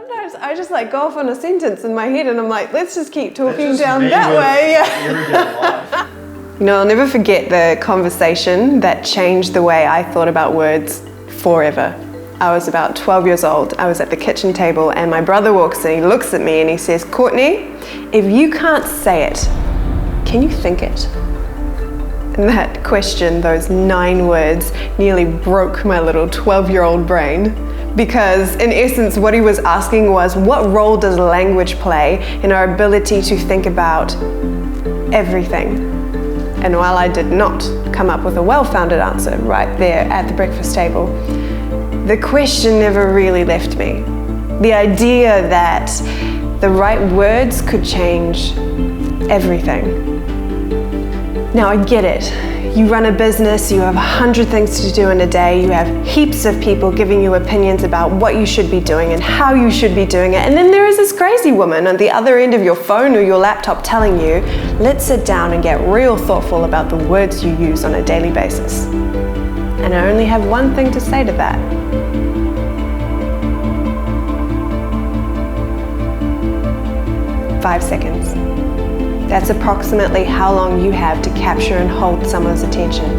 Sometimes I just like go off on a sentence in my head and I'm like, let's just keep talking That's just down me that with way. Yeah. everyday life. You know, I'll never forget the conversation that changed the way I thought about words forever. I was about 12 years old. I was at the kitchen table and my brother walks in, he looks at me and he says, Courtney, if you can't say it, can you think it? And that question, those 9 words, nearly broke my little 12-year-old brain. Because in essence, what he was asking was, what role does language play in our ability to think about everything? And while I did not come up with a well-founded answer right there at the breakfast table, the question never really left me. The idea that the right words could change everything. Now I get it. You run a business, you have 100 things to do in a day, you have heaps of people giving you opinions about what you should be doing and how you should be doing it. And then there is this crazy woman on the other end of your phone or your laptop telling you, let's sit down and get real thoughtful about the words you use on a daily basis. And I only have one thing to say to that. 5 seconds. That's approximately how long you have to capture and hold someone's attention.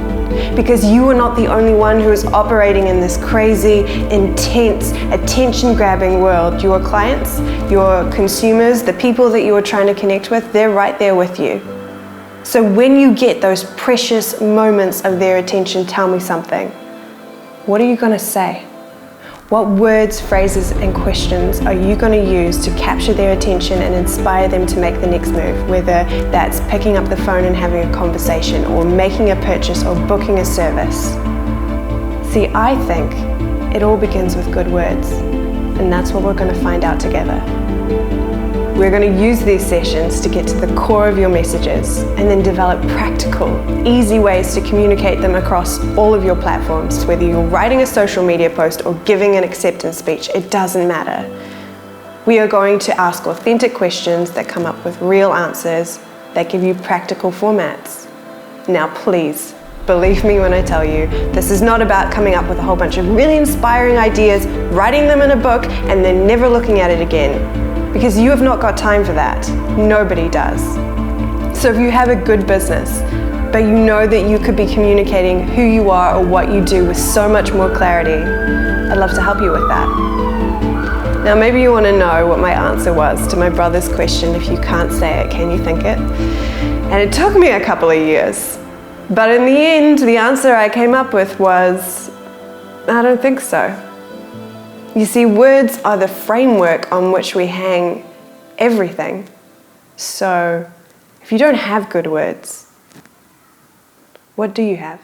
Because you are not the only one who is operating in this crazy, intense, attention-grabbing world. Your clients, your consumers, the people that you are trying to connect with, they're right there with you. So when you get those precious moments of their attention, tell me something. What are you going to say? What words, phrases, and questions are you going to use to capture their attention and inspire them to make the next move? Whether that's picking up the phone and having a conversation, or making a purchase, or booking a service. See, I think it all begins with good words, and that's what we're going to find out together. We're going to use these sessions to get to the core of your messages and then develop practical, easy ways to communicate them across all of your platforms. Whether you're writing a social media post or giving an acceptance speech, it doesn't matter. We are going to ask authentic questions that come up with real answers that give you practical formats. Now please, believe me when I tell you, this is not about coming up with a whole bunch of really inspiring ideas, writing them in a book, and then never looking at it again. Because you have not got time for that. Nobody does. So if you have a good business, but you know that you could be communicating who you are or what you do with so much more clarity, I'd love to help you with that. Now maybe you want to know what my answer was to my brother's question, if you can't say it, can you think it? And it took me a couple of years. But in the end, the answer I came up with was, I don't think so. You see, words are the framework on which we hang everything. So, if you don't have good words, what do you have?